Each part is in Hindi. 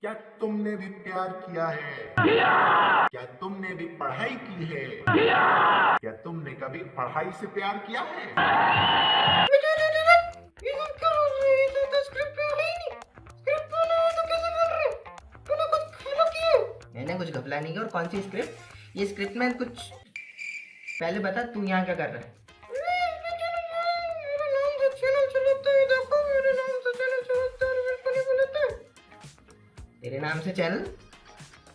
क्या तुमने भी प्यार किया है? क्या तुमने भी पढ़ाई की है? क्या तुमने कभी पढ़ाई से प्यार किया है? मैंने कुछ घपला नहीं किया। और कौन सी स्क्रिप्ट? ये स्क्रिप्ट में कुछ पहले बता, तू यहाँ क्या कर रहा है? तेरे नाम से चैनल?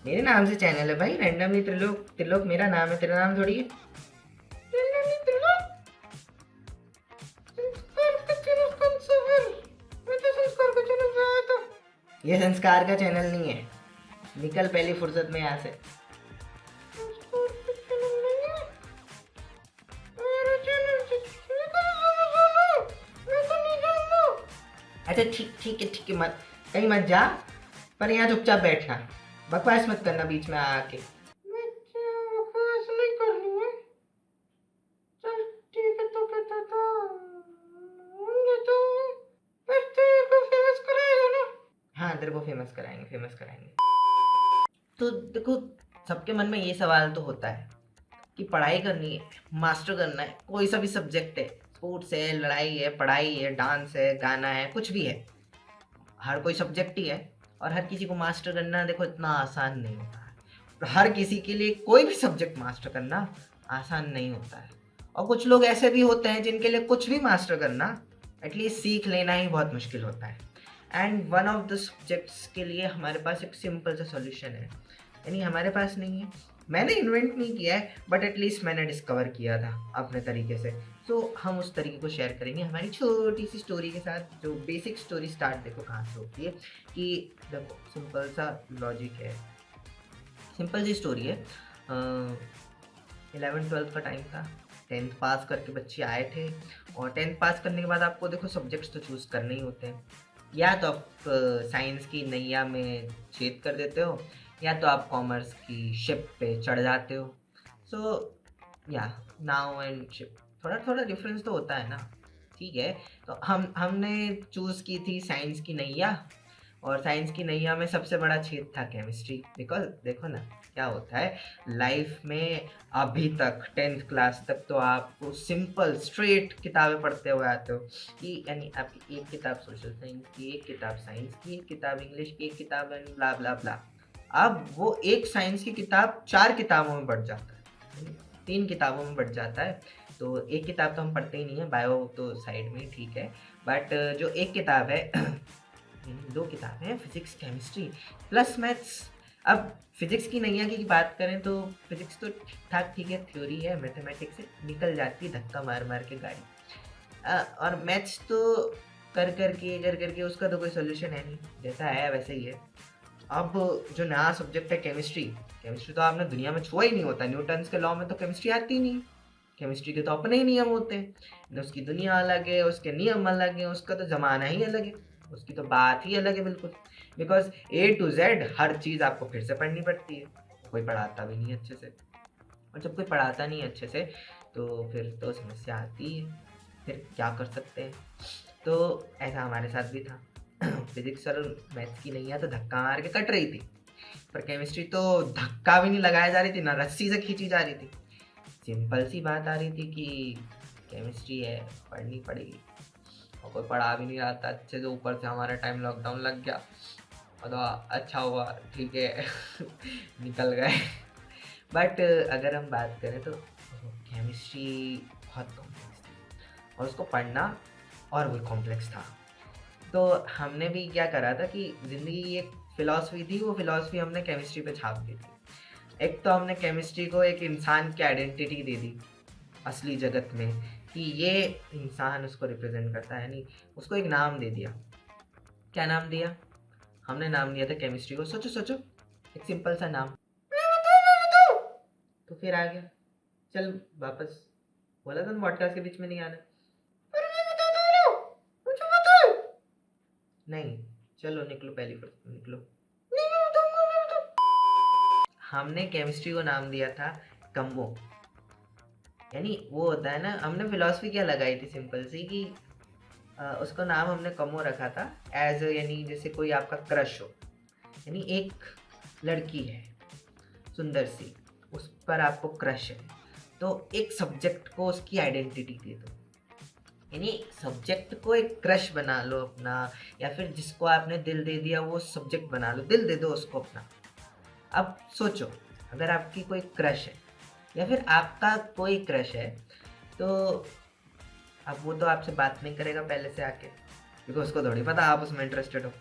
मेरे नाम से चैनल है भाई। रैंडमली त्रिलोक। त्रिलोक मेरा नाम है, तेरा नाम थोड़ी है। ये संस्कार का चैनल नहीं है। निकल पहली फुर्सत में यहाँ से। अच्छा ठीक है मत कहीं मत जा, पर यहाँ चुपचाप बैठना। बकवास मत करना बीच में आके। हाँ, तेरे को फेमस कराएंगे। तो देखो, सबके मन में ये सवाल तो होता है कि पढ़ाई करनी है, मास्टर करना है, कोई सा भी सब्जेक्ट है, स्पोर्ट्स है, लड़ाई है, पढ़ाई है, डांस है, गाना है, कुछ भी है, हर कोई सब्जेक्ट ही है। और हर किसी को मास्टर करना देखो इतना आसान नहीं होता है। हर किसी के लिए कोई भी सब्जेक्ट मास्टर करना आसान नहीं होता है। और कुछ लोग ऐसे भी होते हैं जिनके लिए कुछ भी मास्टर करना, एटलीस्ट सीख लेना ही बहुत मुश्किल होता है। And one of the subjects के लिए हमारे पास एक सिंपल सा सॉल्यूशन है। यानी हमारे पास नहीं है, मैंने इन्वेंट नहीं किया है, बट एटलीस्ट मैंने डिस्कवर किया था अपने तरीके से। तो हम उस तरीके को शेयर करेंगे हमारी छोटी सी स्टोरी के साथ। जो बेसिक स्टोरी स्टार्ट देखो कहाँ से होती है कि देखो, सिंपल सा लॉजिक है, सिंपल सी स्टोरी है। 11th-12th का टाइम था, 10th पास करके बच्चे आए थे। और 10th पास करने के बाद आपको देखो सब्जेक्ट्स तो चूज़ करने ही होते हैं। या तो आप साइंस की नैया में छेद कर देते हो, या तो आप कॉमर्स की शिप पे चढ़ जाते हो। सो या नाउ एंड शिप थोड़ा थोड़ा डिफरेंस तो होता है ना। ठीक है, तो हमने चूज़ की थी साइंस की नैया। और साइंस की नैया में सबसे बड़ा छेद था केमिस्ट्री। बिकॉज देखो ना क्या होता है लाइफ में, अभी तक 10th क्लास तक तो आपको सिंपल स्ट्रेट किताबें पढ़ते हुए आते हो कि यानी आपकी एक किताब सोशल साइंस की, एक किताब साइंस की, एक किताब इंग्लिश की, एक किताब ब्ला ब्ला ब्ला। अब वो एक साइंस की किताब 4 किताबों में बढ़ जाता है, 3 किताबों में बढ़ जाता है। तो एक किताब तो हम पढ़ते ही नहीं है, बायो तो साइड में ठीक है। बट जो एक किताब है 2 किताबें हैं, फिजिक्स केमिस्ट्री प्लस मैथ्स। अब फिजिक्स की नैया की बात करें तो फिजिक्स तो ठीक ठाक ठीक है, थ्योरी है, मैथमेटिक्स से निकल जाती है धक्का मार मार के गाड़ी। और मैथ्स तो कर करके उसका तो कोई सोल्यूशन है नहीं, जैसा है वैसे ही है। अब जो नया सब्जेक्ट है केमिस्ट्री, केमिस्ट्री तो आपने दुनिया में छुआ ही नहीं होता। न्यूटन्स के लॉ में तो केमिस्ट्री आती ही नहीं। केमिस्ट्री के तो अपने ही नियम होते हैं, उसकी दुनिया अलग है, उसके नियम अलग है, उसका तो ज़माना ही अलग है, उसकी तो बात ही अलग है बिल्कुल। बिकॉज A to Z हर चीज़ आपको फिर से पढ़नी पड़ती है, कोई पढ़ाता भी नहीं अच्छे से। और जब कोई पढ़ाता नहीं अच्छे से तो फिर तो समस्या आती है, फिर क्या कर सकते हैं। तो ऐसा हमारे साथ भी था। फिजिक्स और मैथ्स की नैया तो धक्का मार के कट रही थी, पर केमिस्ट्री तो धक्का भी नहीं लगाया जा रही थी ना रस्सी से खींची जा रही थी। सिंपल सी बात आ रही थी कि केमिस्ट्री है, पढ़नी पड़ेगी। और कोई पढ़ा भी नहीं रहा था अच्छे से, ऊपर से हमारा टाइम लॉकडाउन लग गया। और तो अच्छा हुआ, ठीक है निकल गए। बट अगर हम बात करें तो केमिस्ट्री बहुत कॉम्प्लेक्स थी, और उसको पढ़ना और भी कॉम्प्लेक्स था। तो हमने भी क्या करा था कि ज़िंदगी एक फ़िलॉसफी थी, वो फ़िलॉसफी हमने केमिस्ट्री पे छाप दी थी। एक तो हमने केमिस्ट्री को एक इंसान की आइडेंटिटी दे दी असली जगत में, कि ये इंसान उसको रिप्रेजेंट करता है, यानी उसको एक नाम दे दिया। क्या नाम दिया? हमने नाम दिया था केमिस्ट्री को, सोचो सोचो, एक सिंपल सा नाम। तो फिर आ गया, चल वापस, बोला था पॉडकास्ट के बीच में नहीं आना। नहीं, चलो निकलो, पहली बार निकलो। हमने केमिस्ट्री को नाम दिया था कम्बो। यानी वो होता है ना, हमने फिलॉसफी क्या लगाई थी सिंपल सी कि उसका नाम हमने कमो रखा था एज यानी जैसे कोई आपका क्रश हो, यानी एक लड़की है सुंदर सी, उस पर आपको क्रश है, तो एक सब्जेक्ट को उसकी आइडेंटिटी दे दो। यानी सब्जेक्ट को एक क्रश बना लो अपना, या फिर जिसको आपने दिल दे दिया वो सब्जेक्ट बना लो, दिल दे दो उसको अपना। अब सोचो, अगर आपकी कोई क्रश है या फिर आपका कोई क्रश है, तो अब वो तो आपसे बात नहीं करेगा पहले से आके, क्योंकि उसको थोड़ी पता आप उसमें इंटरेस्टेड हो।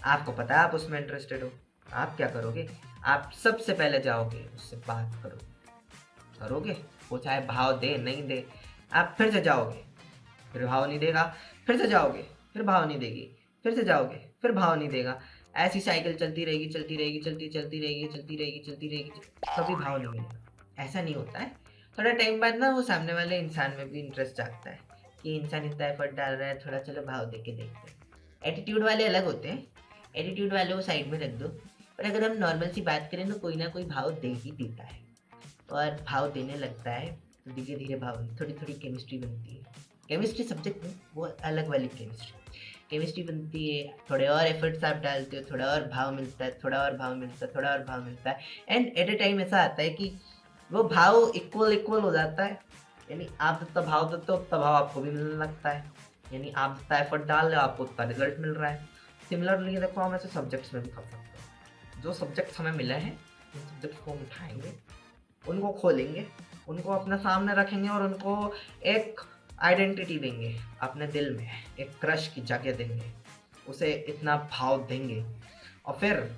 आपको पता है आप उसमें इंटरेस्टेड हो। आप क्या करोगे? आप सबसे पहले जाओगे उससे बात करोगे, वो चाहे भाव दे नहीं दे, आप फिर से जाओगे, फिर भाव नहीं देगा, फिर से जाओगे, फिर भाव नहीं देगी, फिर से जाओगे, फिर भाव नहीं देगा। ऐसी साइकिल चलती रहेगी, चलती रहेगी, चलती रहेगी, कभी भाव नहीं मिलेगा। ऐसा नहीं होता है। थोड़ा टाइम बाद ना वो सामने वाले इंसान में भी इंटरेस्ट जागता है कि इंसान इतना एफर्ट डाल रहा है, थोड़ा चलो भाव दे के देखते हैं। एटीट्यूड वाले अलग होते हैं, एटीट्यूड वाले वो साइड में रख दो। पर अगर हम नॉर्मल सी बात करें तो कोई ना कोई भाव दे ही देता है, और भाव देने लगता है तो धीरे धीरे भाव, थोड़ी थोड़ी केमिस्ट्री बनती है। केमिस्ट्री सब्जेक्ट में वो अलग वाली केमिस्ट्री बनती है। थोड़े और एफर्ट्स आप डालते हो, थोड़ा और भाव मिलता है, थोड़ा और भाव मिलता है, थोड़ा और भाव मिलता है, एंड एट ए टाइम ऐसा आता है कि वो भाव इक्वल हो जाता है। यानी आप जितना भाव देते हो उतना भाव आपको भी मिलने लगता है। यानी आप जितना एफर्ट डाल रहे हो आपको उतना रिजल्ट मिल रहा है। सिमिलरली देखो, हम ऐसे सब्जेक्ट्स में भी कर सकते हैं। जो सब्जेक्ट्स हमें मिले हैं उन सब्जेक्ट्स को हम उठाएंगे, उनको खोलेंगे, उनको अपने सामने रखेंगे और उनको एक आइडेंटिटी देंगे, अपने दिल में एक क्रश की जगह देंगे, उसे इतना भाव देंगे, और फिर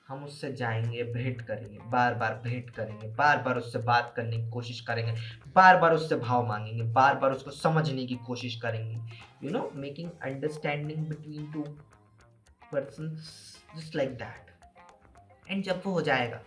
हम उससे जाएंगे, भेंट करेंगे, बार बार भेंट करेंगे, बार बार उससे बात करने की कोशिश करेंगे, बार बार उससे भाव मांगेंगे, बार बार उसको समझने की कोशिश करेंगे, you know, making understanding between two persons, just like that. And जब वो हो जाएगा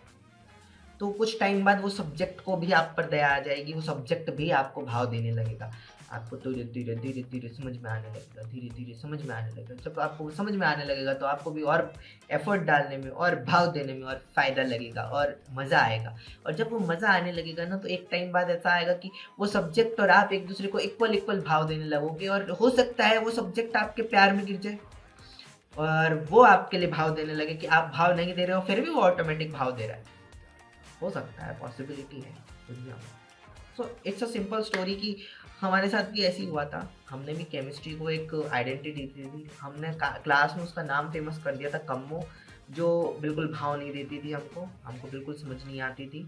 तो कुछ टाइम बाद वो सब्जेक्ट को भी आप पर दया आ जाएगी, वो सब्जेक्ट भी आपको भाव देने लगेगा। आपको धीरे धीरे धीरे धीरे समझ में आने लगेगा, धीरे धीरे समझ में आने लगेगा। जब आपको समझ में आने लगेगा तो आपको भी और एफर्ट डालने में और भाव देने में और फ़ायदा लगेगा और मज़ा आएगा। और जब वो मज़ा आने लगेगा ना, तो एक टाइम बाद ऐसा आएगा कि वो सब्जेक्ट और आप एक दूसरे को इक्वल भाव देने लगोगे, और हो सकता है वो सब्जेक्ट आपके प्यार में गिर जाए और वो आपके लिए भाव देने लगे कि आप भाव नहीं दे रहे हो, फिर भी वो ऑटोमेटिक भाव दे रहा है। हो सकता है, पॉसिबिलिटी है दुनिया में। So it's a simple story कि हमारे साथ भी ऐसे ही हुआ था। हमने भी केमिस्ट्री को एक आइडेंटिटी दी थी। हमने क्लास में उसका नाम फेमस कर दिया था कम्मो, जो बिल्कुल भाव नहीं देती थी हमको बिल्कुल समझ नहीं आती थी,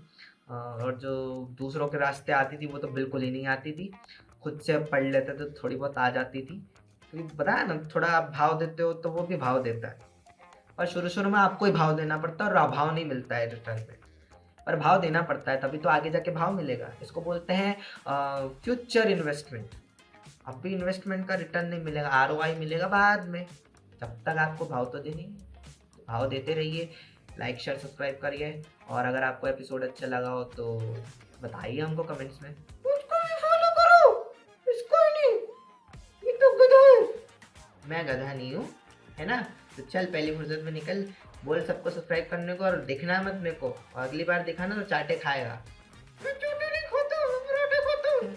और जो दूसरों के रास्ते आती थी वो तो बिल्कुल ही नहीं आती थी। खुद से पढ़ लेते तो थोड़ी बहुत आ जाती थी, क्योंकि बताया ना, थोड़ा आप भाव देते हो तो वो भी भाव देता है। और शुरू में आपको ही भाव देना पड़ता है और भाव नहीं मिलता है रिटर्न में, पर भाव देना पड़ता है, तभी तो आगे जाके भाव मिलेगा। इसको बोलते हैं फ्यूचर इन्वेस्टमेंट। अभी इन्वेस्टमेंट का रिटर्न नहीं मिलेगा, आरओआई मिलेगा बाद में। जब तक आपको भाव तो देने, भाव देते रहिए। लाइक शेयर सब्सक्राइब करिए, और अगर आपको एपिसोड अच्छा लगा हो तो बताइए हमको कमेंट्स में। मुझको भी फॉलो करो, इसको नहीं, ये तो गधा है। मैं गधा नहीं हूँ, है ना? तो चल पहली फुर्सत में निकल, बोल सबको सब्सक्राइब करने को, और दिखना मत मेरे को, और अगली बार दिखाना तो चाटे खाएगा। मैं चाटे नहीं खाता, पराठे खाता हूँ।